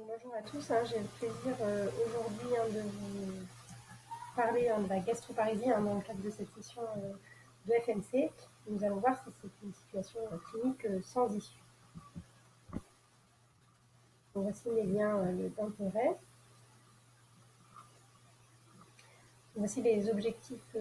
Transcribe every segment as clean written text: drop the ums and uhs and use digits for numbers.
Bonjour à tous, j'ai le plaisir aujourd'hui de vous parler de la gastroparésie dans le cadre de cette session de FNC. Nous allons voir si c'est une situation clinique sans issue. Donc, voici mes liens d'intérêt. Voici les objectifs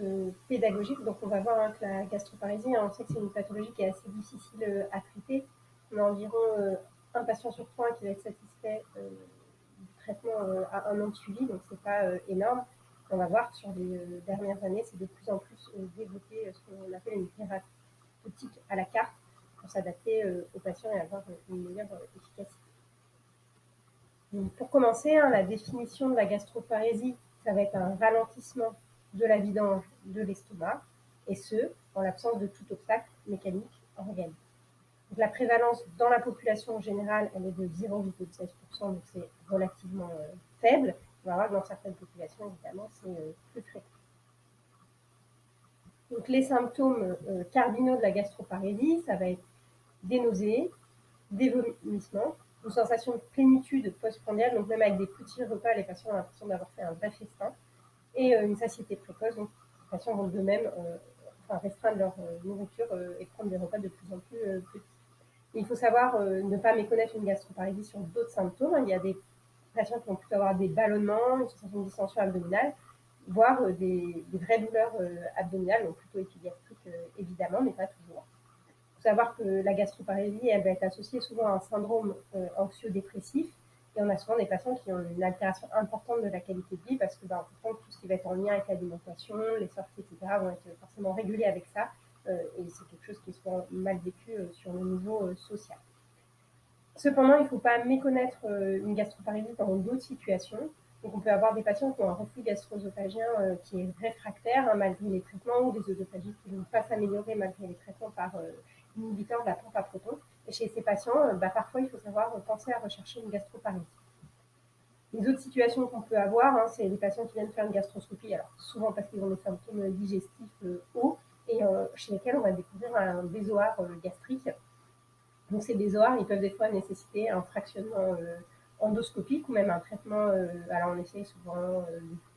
pédagogiques. Donc on va voir que la gastroparésie, on sait que c'est une pathologie qui est assez difficile à traiter. On a environ un patient sur trois qui va être satisfait du traitement à un an de suivi, donc c'est pas énorme. On va voir que sur les dernières années, c'est de plus en plus développé ce qu'on appelle une thérapeutique à la carte pour s'adapter aux patients et avoir une meilleure efficacité. Donc, pour commencer, la définition de la gastroparésie, ça va être un ralentissement de la vidange de l'estomac, et ce, en l'absence de tout obstacle mécanique organique. Donc, la prévalence dans la population générale, elle est de 0,16%, donc c'est relativement faible. On va voir que dans certaines populations, évidemment, c'est plus fréquent. Donc, les symptômes cardinaux de la gastroparésie, ça va être des nausées, des vomissements, une sensation de plénitude postprandiale, donc même avec des petits repas, les patients ont l'impression d'avoir fait un vrai festin, et une satiété précoce, donc les patients vont d'eux-mêmes restreindre leur nourriture et prendre des repas de plus en plus petits. Et il faut savoir ne pas méconnaître une gastroparésie sur d'autres symptômes. Il y a des patients qui vont plutôt avoir des ballonnements, une sensation de distension abdominale, voire des vraies douleurs abdominales, donc plutôt épigastriques évidemment, mais pas toujours. Il faut savoir que la gastroparésie, elle va être associée souvent à un syndrome anxio-dépressif, et on a souvent des patients qui ont une altération importante de la qualité de vie parce que tout ce qui va être en lien avec l'alimentation, les sorties, etc., vont être forcément régulés avec ça, et c'est quelque chose qui est souvent mal vécu sur le niveau social. Cependant, il ne faut pas méconnaître une gastroparésie dans d'autres situations. Donc, on peut avoir des patients qui ont un reflux gastro-œsophagien qui est réfractaire malgré les traitements, ou des œsophagies qui ne vont pas s'améliorer malgré les traitements par inhibiteur de la pompe à protons. Et chez ces patients, parfois, il faut savoir penser à rechercher une gastroparésie. Les autres situations qu'on peut avoir, c'est les patients qui viennent faire une gastroscopie, alors souvent parce qu'ils ont des symptômes digestifs hauts, et chez lesquels on va découvrir un bézoard gastrique. Donc ces bézoards, ils peuvent des fois nécessiter un fractionnement endoscopique ou même un traitement, alors on essaye souvent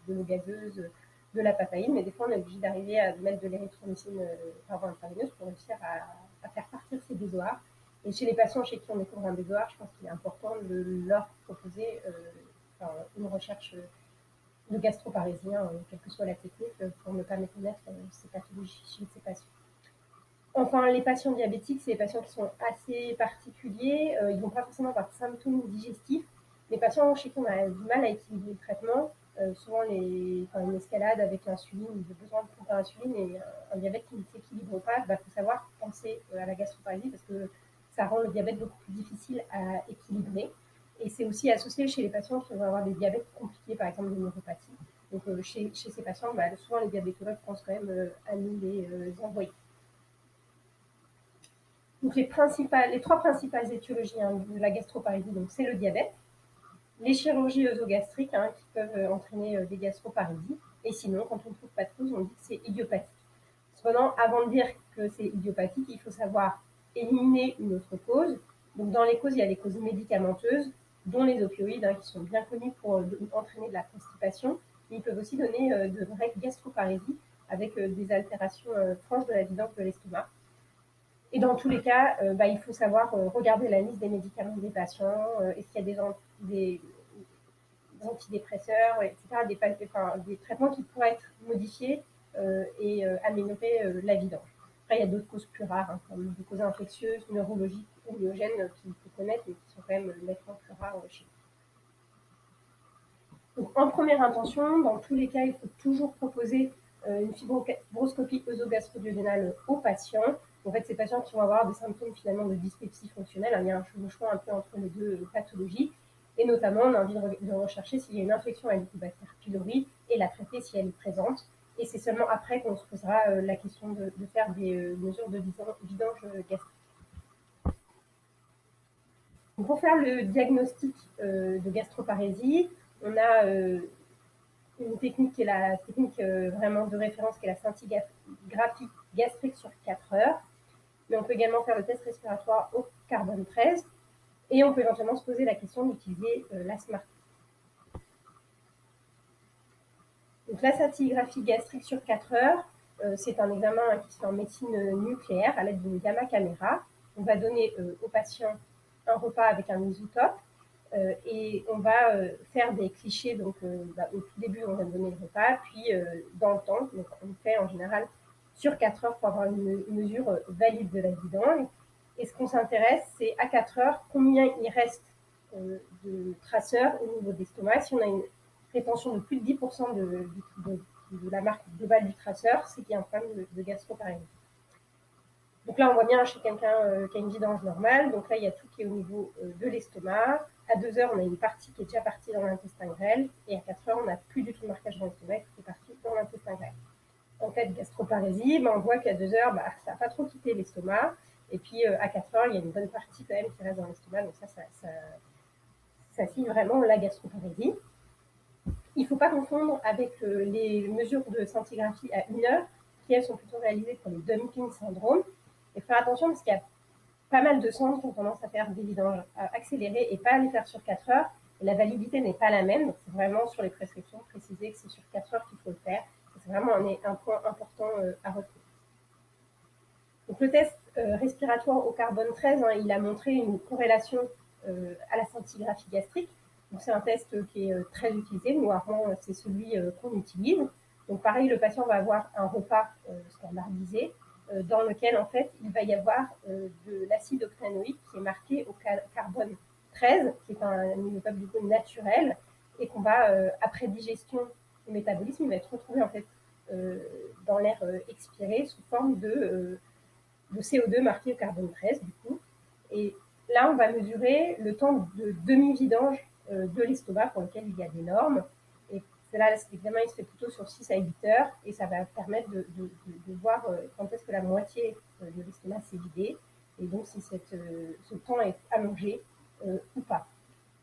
de l'eau gazeuse, de la papaïne, mais des fois on est obligé d'arriver à mettre de l'érythromycine par voie intraveineuse pour réussir à faire partir ces bézoards. Et chez les patients chez qui on découvre un bézoard, je pense qu'il est important de leur proposer une recherche de gastroparésie, quelle que soit la technique, pour ne pas méconnaître ces pathologies chez ces patients. Enfin, les patients diabétiques, c'est des patients qui sont assez particuliers. Ils ne vont pas forcément avoir de symptômes digestifs. Les patients chez qui on a du mal à équilibrer le traitement, souvent une escalade avec l'insuline, le besoin de pompe à insuline et un diabète qui ne s'équilibre pas, il faut savoir penser à la gastroparésie parce que ça rend le diabète beaucoup plus difficile à équilibrer. Et c'est aussi associé chez les patients qui vont avoir des diabètes compliqués, par exemple des neuropathies. Donc chez ces patients, souvent les diabétologues pensent quand même à nous les envoyer. Donc les trois principales étiologies de la gastroparésie, c'est le diabète, les chirurgies œsogastriques qui peuvent entraîner des gastroparésies, et sinon, quand on ne trouve pas de cause, on dit que c'est idiopathique. Cependant, avant de dire que c'est idiopathique, il faut savoir éliminer une autre cause. Donc dans les causes, il y a les causes médicamenteuses, dont les opioïdes, qui sont bien connus pour entraîner de la constipation, mais ils peuvent aussi donner de vraies gastroparésies avec des altérations franches de la vidange de l'estomac. Et dans tous les cas, il faut savoir regarder la liste des médicaments des patients, est-ce qu'il y a des antidépresseurs, etc., des traitements qui pourraient être modifiés et améliorer la vidange. Après, il y a d'autres causes plus rares, comme des causes infectieuses, neurologiques ou myogènes qu'il faut connaître, mais qui sont quand même nettement plus rares chez nous. Donc, en première intention, dans tous les cas, il faut toujours proposer une fibroscopie œsogastro-duodénale aux patients. En fait, ces patients qui vont avoir des symptômes finalement de dyspepsie fonctionnelle, il y a un chevauchement un peu entre les deux pathologies. Et notamment, on a envie de rechercher s'il y a une infection à Helicobacter pylori et la traiter si elle est présente. Et c'est seulement après qu'on se posera la question de faire des mesures de vidange gastrique. Donc, pour faire le diagnostic de gastroparésie, on a une technique qui est la technique vraiment de référence, qui est la scintigraphie gastrique sur 4 heures. Mais on peut également faire le test respiratoire au carbone 13. Et on peut éventuellement se poser la question d'utiliser la SMART. Donc la scintigraphie gastrique sur 4 heures, c'est un examen qui se fait en médecine nucléaire à l'aide d'une gamma caméra. On va donner aux patients un repas avec un isotope et on va faire des clichés. Donc au tout début, on va donner le repas, puis dans le temps, donc on fait en général sur 4 heures pour avoir une mesure valide de la vidange. Et ce qu'on s'intéresse, c'est à 4 heures, combien il reste de traceurs au niveau de l'estomac. Si on a une rétention de plus de 10% de la marque globale du traceur, c'est qu'il y a un problème de gastroparésie. Donc là, on voit bien chez quelqu'un qui a une vidange normale. Donc là, il y a tout qui est au niveau de l'estomac. À 2 heures, on a une partie qui est déjà partie dans l'intestin grêle. Et à 4 heures, on n'a plus du tout de marquage dans l'estomac qui est parti dans l'intestin grêle. En cas de gastroparésie, on voit qu'à 2 heures, ça n'a pas trop quitté l'estomac. Et puis à 4 heures, il y a une bonne partie quand même qui reste dans l'estomac. Donc ça signe vraiment la gastroparésie. Il ne faut pas confondre avec les mesures de scintigraphie à 1 heure, qui elles sont plutôt réalisées pour les dumping syndrome. Et faire attention parce qu'il y a pas mal de centres qui ont tendance à faire des vidanges accélérées et pas à les faire sur 4 heures. Et la validité n'est pas la même. Donc c'est vraiment sur les prescriptions préciser que c'est sur 4 heures qu'il faut le faire. C'est vraiment un point important à retenir. Donc le test respiratoire au carbone 13, il a montré une corrélation à la scintigraphie gastrique. Donc c'est un test qui est très utilisé. Nous, c'est celui qu'on utilise. Donc pareil, le patient va avoir un repas standardisé dans lequel en fait il va y avoir de l'acide octanoïque qui est marqué au carbone 13, qui est un isotope du coup naturel, et qu'on va après digestion et métabolisme, il va être retrouvé en fait dans l'air expiré sous forme de CO2 marqué au carbone 13 du coup. Et là, on va mesurer le temps de demi-vidange de l'estomac pour lequel il y a des normes. Et là, cet examen, il se fait plutôt sur 6 à 8 heures et ça va permettre de voir quand est-ce que la moitié de l'estomac s'est vidée et donc si ce temps est allongé ou pas.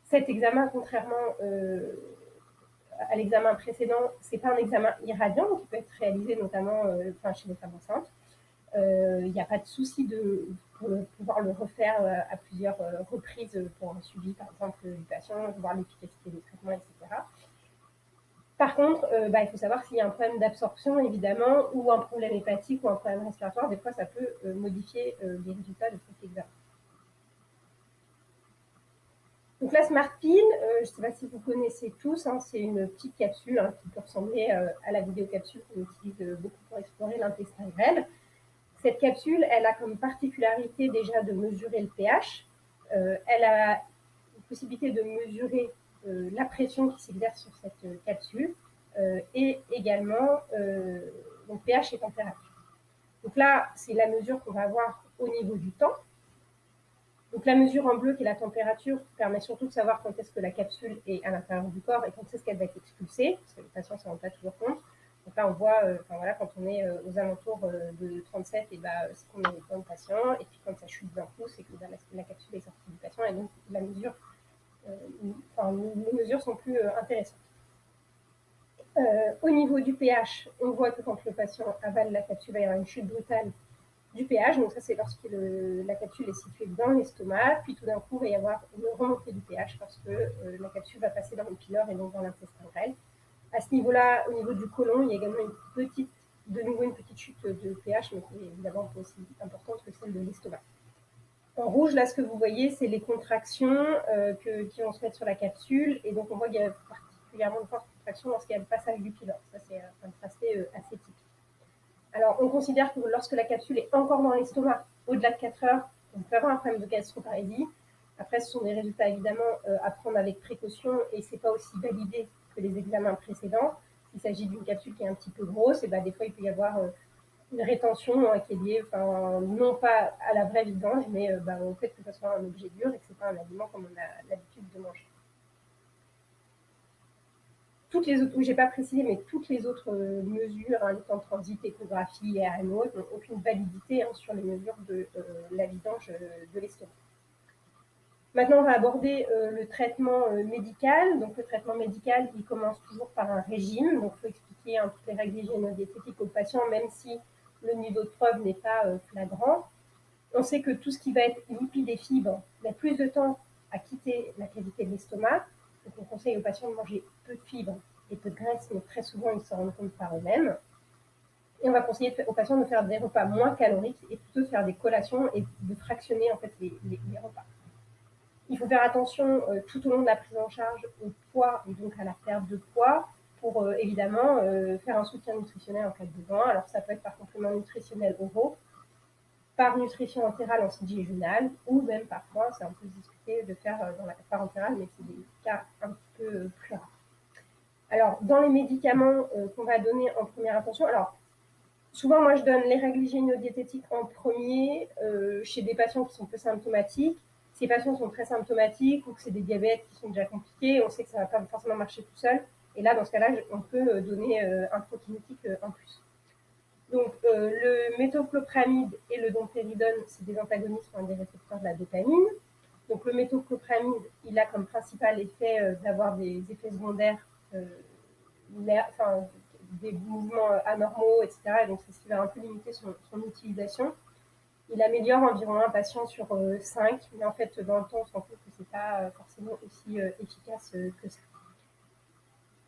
Cet examen, contrairement à l'examen précédent, c'est pas un examen irradiant, donc il peut être réalisé notamment chez les femmes enceintes. Il n'y a pas de souci de pouvoir le refaire à plusieurs reprises pour un suivi, par exemple, du patient, voir l'efficacité des traitements, etc. Par contre, il faut savoir s'il y a un problème d'absorption, évidemment, ou un problème hépatique ou un problème respiratoire. Des fois, ça peut modifier les résultats de cet examen. Donc la SmartPin, je ne sais pas si vous connaissez tous, c'est une petite capsule qui peut ressembler à la vidéocapsule qu'on utilise beaucoup pour explorer l'intestin grêle. Cette capsule, elle a comme particularité déjà de mesurer le pH. Elle a la possibilité de mesurer la pression qui s'exerce sur cette capsule et également donc pH et température. Donc là, c'est la mesure qu'on va avoir au niveau du temps. Donc la mesure en bleu qui est la température permet surtout de savoir quand est-ce que la capsule est à l'intérieur du corps et quand est-ce qu'elle va être expulsée, parce que les patients ne s'en rendent pas toujours compte. Donc là, on voit, quand on est aux alentours de 37, c'est qu'on est dans le patient, et puis quand ça chute d'un coup, c'est que la capsule est sortie du patient, et donc la mesure, les mesures sont plus intéressantes. Au niveau du pH, on voit que quand le patient avale la capsule, il va y avoir une chute brutale du pH, donc ça c'est lorsque la capsule est située dans l'estomac, puis tout d'un coup il va y avoir une remontée du pH parce que la capsule va passer dans le pylore et donc dans l'intestin grêle. À ce niveau-là, au niveau du côlon, il y a également de nouveau une petite chute de pH, mais qui est évidemment pas aussi importante que celle de l'estomac. En rouge, là, ce que vous voyez, c'est les contractions qui vont se mettre sur la capsule, et donc on voit qu'il y a particulièrement de fortes contractions lorsqu'il y a le passage du pylore. Ça, c'est un tracé assez typique. Alors, on considère que lorsque la capsule est encore dans l'estomac, au-delà de 4 heures, on peut avoir un problème de gastroparésie. Après, ce sont des résultats évidemment à prendre avec précaution et ce n'est pas aussi validé que les examens précédents. S'il s'agit d'une capsule qui est un petit peu grosse, et des fois il peut y avoir une rétention qui est liée, non pas à la vraie vidange, mais au fait que ce soit un objet dur et que ce n'est pas un aliment comme on a l'habitude de manger. Toutes les autres, j'ai pas précisé, mais toutes les autres mesures, les temps de transit, échographie et AMO, n'ont aucune validité sur les mesures de la vidange de l'estomac. Maintenant, on va aborder le traitement médical. Donc, le traitement médical, il commence toujours par un régime. Donc, il faut expliquer toutes les règles hygiéno-diététiques au patient, même si le niveau de preuve n'est pas flagrant. On sait que tout ce qui va être lipides et fibres, il y a plus de temps à quitter la cavité de l'estomac. Donc on conseille aux patients de manger peu de fibres et peu de graisse, mais très souvent ils s'en rendent compte par eux-mêmes. Et on va conseiller aux patients de faire des repas moins caloriques et plutôt de faire des collations et de fractionner en fait les repas. Il faut faire attention tout au long de la prise en charge au poids et donc à la perte de poids pour évidemment faire un soutien nutritionnel en cas de besoin. Alors ça peut être par complément nutritionnel oraux, par nutrition entérale en diégénale ou même parfois, c'est un peu discuté de faire dans la part entérale, mais c'est des cas un petit peu plus rares. Alors, dans les médicaments qu'on va donner en première intention, alors souvent moi je donne les règles hygiéno-diététiques en premier chez des patients qui sont peu symptomatiques. Si les patients sont très symptomatiques ou que c'est des diabètes qui sont déjà compliqués, on sait que ça ne va pas forcément marcher tout seul. Et là, dans ce cas-là, on peut donner un prokinétique en plus. Donc, le méthoclopramide et le domperidone, c'est des antagonistes des récepteurs de la dopamine. Donc, le méthoclopramide, il a comme principal effet d'avoir des effets secondaires, des mouvements anormaux, etc. Et donc, c'est ce qui va un peu limiter son utilisation. Il améliore environ un patient sur 5, mais en fait, dans le temps, on se rend compte que ce n'est pas forcément aussi efficace que ça.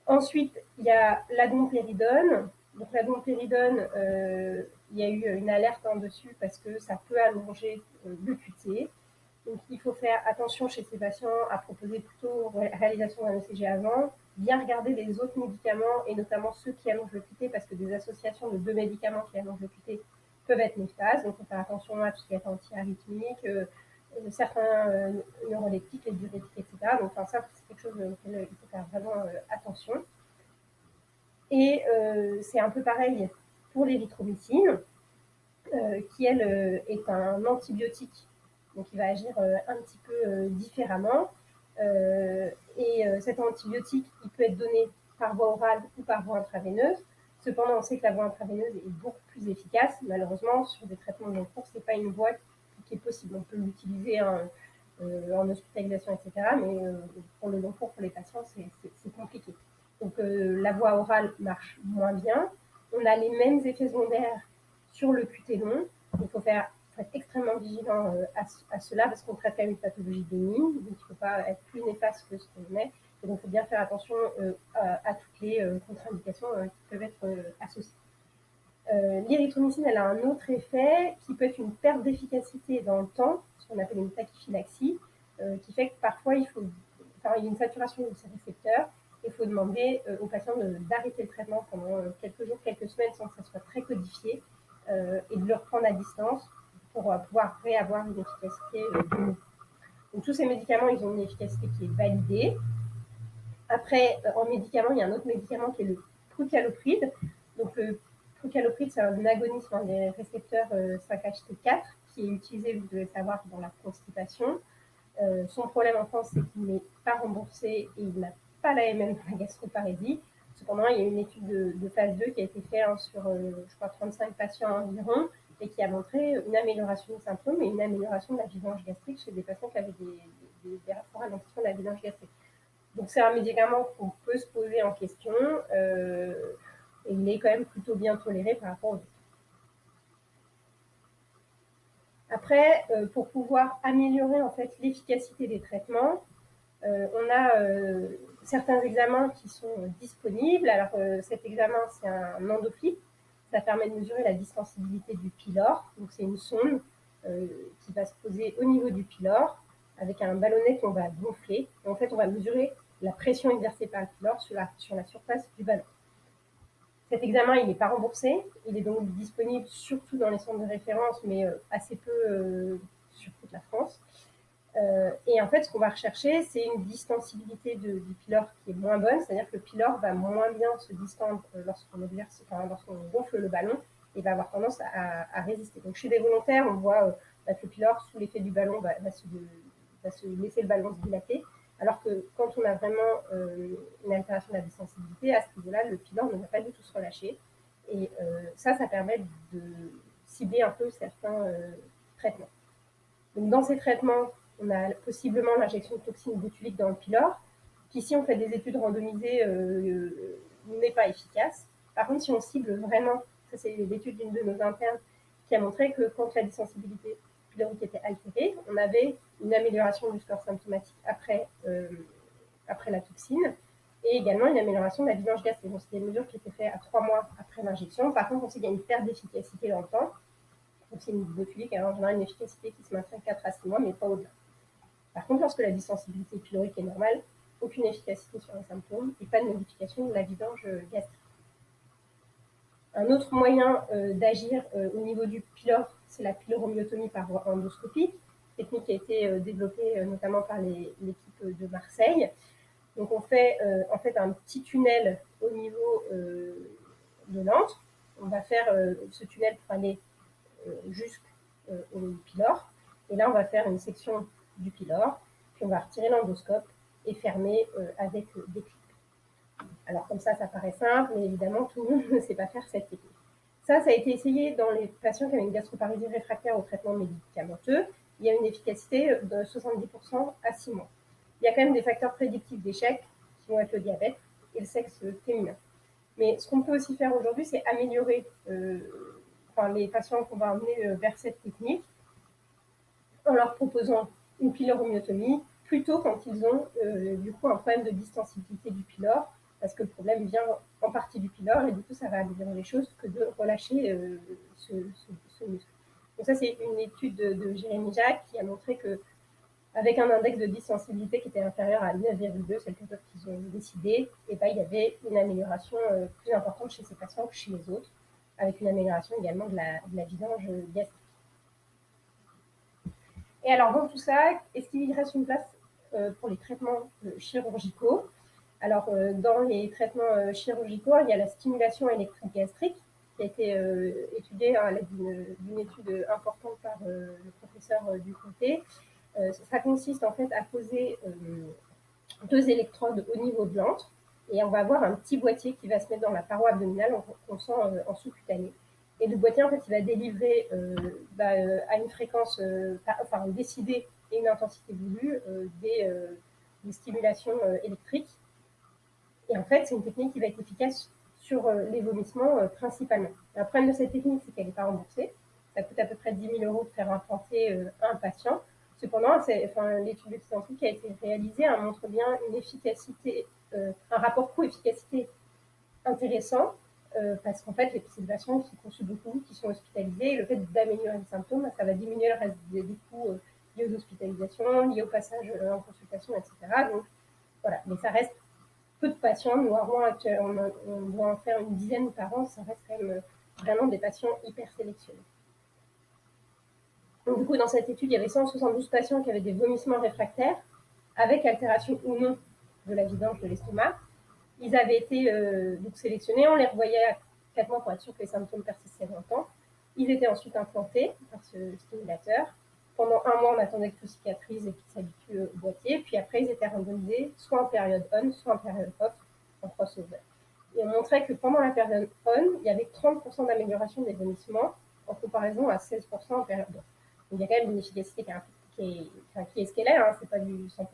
Ensuite, il y a la domperidone. Donc la domperidone, il y a eu une alerte en dessus parce que ça peut allonger le QT. Donc il faut faire attention chez ces patients à proposer plutôt réalisation d'un ECG avant, bien regarder les autres médicaments et notamment ceux qui allongent le QT parce que des associations de 2 médicaments qui allongent le QT peuvent être néfastes. Donc il faut faire attention à tout ce qui est anti-arythmique, certains neuroleptiques, les diurétiques, etc. Donc ça, c'est quelque chose auquel il faut faire vraiment attention. Et c'est un peu pareil pour l'érythromycine, qui, elle, est un antibiotique. Donc, il va agir un petit peu différemment. Et cet antibiotique, il peut être donné par voie orale ou par voie intraveineuse. Cependant, on sait que la voie intraveineuse est beaucoup plus efficace. Malheureusement, sur des traitements de long cours, ce n'est pas une voie qui est possible. On peut l'utiliser en hospitalisation, etc. Mais pour le long cours, pour les patients, c'est compliqué. Donc la voie orale marche moins bien. On a les mêmes effets secondaires sur le QT long. Il faut être extrêmement vigilant à cela parce qu'on traite quand même une pathologie bénigne, donc il ne faut pas être plus néfaste que ce qu'on est. Et donc il faut bien faire attention à toutes les contre-indications qui peuvent être associées. L'érythromycine, elle a un autre effet qui peut être une perte d'efficacité dans le temps, ce qu'on appelle une tachyphylaxie, qui fait que parfois il y a une saturation de ces récepteurs. Il faut demander aux patients d'arrêter le traitement pendant quelques jours, quelques semaines sans que ça soit très codifié et de le reprendre à distance pour pouvoir réavoir une efficacité de nouveau. Donc tous ces médicaments, ils ont une efficacité qui est validée. Après, en médicament, il y a un autre médicament qui est le prucalopride. Donc le prucalopride, c'est un agoniste des récepteurs 5-HT4 qui est utilisé, vous devez le savoir, dans la constipation. Son problème en France, c'est qu'il n'est pas remboursé et il n'a pas l'AMM pour la gastroparésie. Cependant, il y a une étude de phase 2 qui a été faite sur, je crois, 35 patients environ et qui a montré une amélioration des symptômes et une amélioration de la vidange gastrique chez des patients qui avaient des ralentissements de la vidange gastrique. Donc, c'est un médicament qu'on peut se poser en question et il est quand même plutôt bien toléré par rapport aux autres. Après, pour pouvoir améliorer en fait l'efficacité des traitements, on a certains examens qui sont disponibles. Alors, cet examen, c'est un endoflip. Ça permet de mesurer la distensibilité du pylore. Donc, c'est une sonde qui va se poser au niveau du pylore avec un ballonnet qu'on va gonfler. Et en fait, on va mesurer la pression exercée par le pylore sur la surface du ballon. Cet examen, il n'est pas remboursé. Il est donc disponible surtout dans les centres de référence, mais assez peu sur toute la France. Et en fait, ce qu'on va rechercher, c'est une distensibilité du pylore qui est moins bonne, c'est-à-dire que le pylore va moins bien se distendre lorsqu'on gonfle le ballon et va avoir tendance à résister. Donc, chez des volontaires, on voit que le pylore, sous l'effet du ballon, va se laisser le ballon se dilater, alors que quand on a vraiment une altération de la distensibilité, à ce niveau-là, le pylore ne va pas du tout se relâcher. Et ça permet de cibler un peu certains traitements. Donc, dans ces traitements, on a possiblement l'injection de toxines botuliques dans le pylore, qui, si on fait des études randomisées, n'est pas efficace. Par contre, si on cible vraiment, ça c'est l'étude d'une de nos internes qui a montré que quand la distensibilité pylorique était altérée, on avait une amélioration du score symptomatique après la toxine, et également une amélioration de la vidange gastrique. Donc, c'est des mesures qui étaient faites à 3 mois après l'injection. Par contre, on sait qu'il y a une perte d'efficacité dans le temps. Donc, c'est une botulique, en général, une efficacité qui se maintient 4 à 6 mois, mais pas au-delà. Par contre, lorsque la distensibilité pylorique est normale, aucune efficacité sur les symptômes et pas de modification de la vidange gastrique. Un autre moyen d'agir au niveau du pylore, c'est la pyloromyotomie par voie endoscopique, technique qui a été développée notamment par l'équipe de Marseille. Donc on fait en fait un petit tunnel au niveau de l'antre. On va faire ce tunnel pour aller jusqu'au pylore. Et là, on va faire une section du pylore, puis on va retirer l'endoscope et fermer avec des clips. Alors comme ça paraît simple, mais évidemment, tout le monde ne sait pas faire cette technique. Ça a été essayé dans les patients qui avaient une gastroparésie réfractaire au traitement médicamenteux. Il y a une efficacité de 70% à 6 mois. Il y a quand même des facteurs prédictifs d'échec qui vont être le diabète et le sexe féminin. Mais ce qu'on peut aussi faire aujourd'hui, c'est améliorer les patients qu'on va emmener vers cette technique en leur proposant une pyloromyotomie plutôt quand ils ont du coup un problème de distensibilité du pylore, parce que le problème vient en partie du pylore et du coup ça va améliorer les choses que de relâcher ce muscle. Donc ça, c'est une étude de Jérémy Jacques qui a montré que avec un index de distensibilité qui était inférieur à 9,2, c'est le cutoff qu'ils ont décidé, et ben, il y avait une amélioration plus importante chez ces patients que chez les autres, avec une amélioration également de la vidange gastrique. Et alors, dans tout ça, est-ce qu'il reste une place pour les traitements chirurgicaux? Alors, dans les traitements chirurgicaux, il y a la stimulation électrique gastrique, qui a été étudiée à l'aide d'une étude importante par le professeur Ducoté. Ça consiste en fait à poser 2 électrodes au niveau de l'antre, et on va avoir un petit boîtier qui va se mettre dans la paroi abdominale, on sent en sous-cutané. Et le boîtier, en fait, il va délivrer à une fréquence, décidée et une intensité voulue des stimulations électriques. Et en fait, c'est une technique qui va être efficace sur les vomissements principalement. Le problème de cette technique, c'est qu'elle n'est pas remboursée. Ça coûte à peu près 10 000 € de faire implanter un patient. Cependant, l'étude de scientifique qui a été réalisée montre bien une efficacité, un rapport coût-efficacité intéressant, parce qu'en fait, c'est des patients qui consultent beaucoup, qui sont hospitalisés, et le fait d'améliorer les symptômes, ça va diminuer le reste des coûts liés aux hospitalisations, liés au passage en consultation, etc. Donc voilà, mais ça reste peu de patients. Nous, à Rouen, on doit en faire une dizaine par an, ça reste quand même vraiment des patients hyper sélectionnés. Donc, du coup, dans cette étude, il y avait 172 patients qui avaient des vomissements réfractaires, avec altération ou non de la vidange de l'estomac. Ils avaient été donc sélectionnés, on les revoyait à 4 mois pour être sûr que les symptômes persistaient longtemps. Ils étaient ensuite implantés par ce stimulateur. Pendant 1 mois, on attendait que tout cicatrise et qu'ils s'habituent au boîtier. Puis après, ils étaient randomisés soit en période on, soit en période off, en crossover. Et on montrait que pendant la période on, il y avait 30% d'amélioration des vomissements en comparaison à 16% en période off. Donc il y a quand même une efficacité qui est ce qu'elle est, hein, c'est pas du 100%,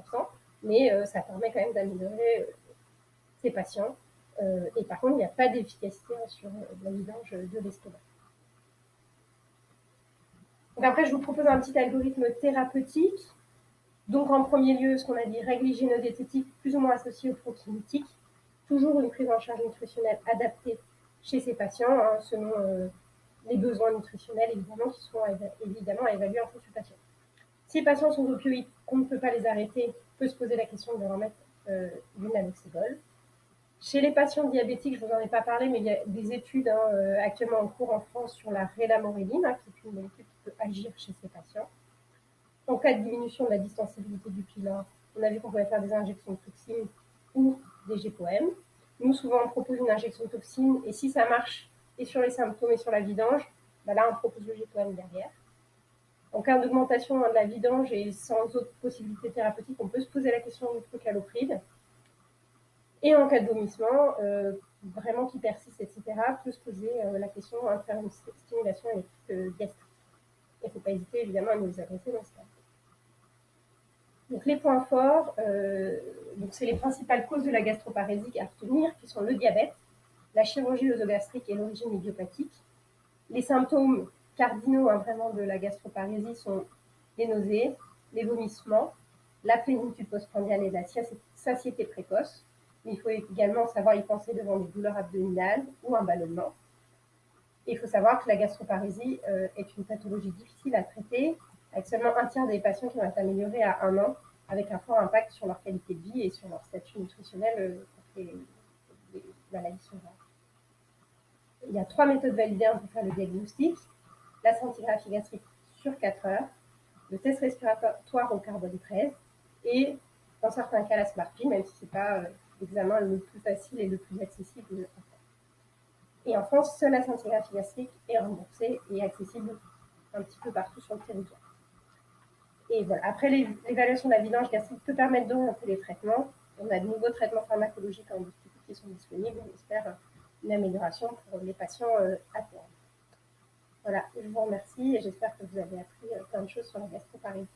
mais ça permet quand même d'améliorer ces patients. Et par contre, il n'y a pas d'efficacité sur la vidange de l'estomac. Donc après, je vous propose un petit algorithme thérapeutique. Donc en premier lieu, ce qu'on a dit, règle hygiéno-diététique plus ou moins associée aux prokinétiques. Toujours une prise en charge nutritionnelle adaptée chez ces patients, hein, selon les besoins nutritionnels, évidemment, qui seront évidemment évalués en consultation. Si les patients sont opioïdes, qu'on ne peut pas les arrêter, on peut se poser la question de leur mettre du naloxégol. Chez les patients diabétiques, je ne vous en ai pas parlé, mais il y a des études actuellement en cours en France sur la rélamoréline, qui est une molécule qui peut agir chez ces patients. En cas de diminution de la distensibilité du pylore, on a vu qu'on pouvait faire des injections de toxines ou des GPOM. Nous, souvent, on propose une injection de toxine, et si ça marche, et sur les symptômes et sur la vidange, là, on propose le GPOM derrière. En cas d'augmentation de la vidange et sans autre possibilité thérapeutique, on peut se poser la question du nitrocalopride. Et en cas de vomissement, vraiment qui persiste, etc., peut se poser la question de faire une stimulation électrique gastrique. Il ne faut pas hésiter, évidemment, à nous les adresser dans ce cas. Donc, les points forts, c'est les principales causes de la gastroparésie à retenir, qui sont le diabète, la chirurgie œsogastrique et l'origine idiopathique. Les symptômes, cardinaux vraiment de la gastroparésie sont les nausées, les vomissements, la plénitude postprandiale et la satiété précoce. Mais il faut également savoir y penser devant des douleurs abdominales ou un ballonnement. Et il faut savoir que la gastroparésie est une pathologie difficile à traiter, avec seulement un tiers des patients qui vont être améliorés à 1 an, avec un fort impact sur leur qualité de vie et sur leur statut nutritionnel contre les maladies sont graves. Il y a 3 méthodes validées pour faire le diagnostic. La scintigraphie gastrique sur 4 heures, le test respiratoire au carbone 13 et, dans certains cas, la SMART-P, même si ce n'est pas l'examen le plus facile et le plus accessible. Et en France, seule la scintigraphie gastrique est remboursée et accessible un petit peu partout sur le territoire. Et voilà. Après, l'évaluation de la vidange gastrique peut permettre d'orienter les traitements. On a de nouveaux traitements pharmacologiques en endoscopie qui sont disponibles. On espère une amélioration pour les patients à terme. Voilà, je vous remercie et j'espère que vous avez appris plein de choses sur la gastroparésie.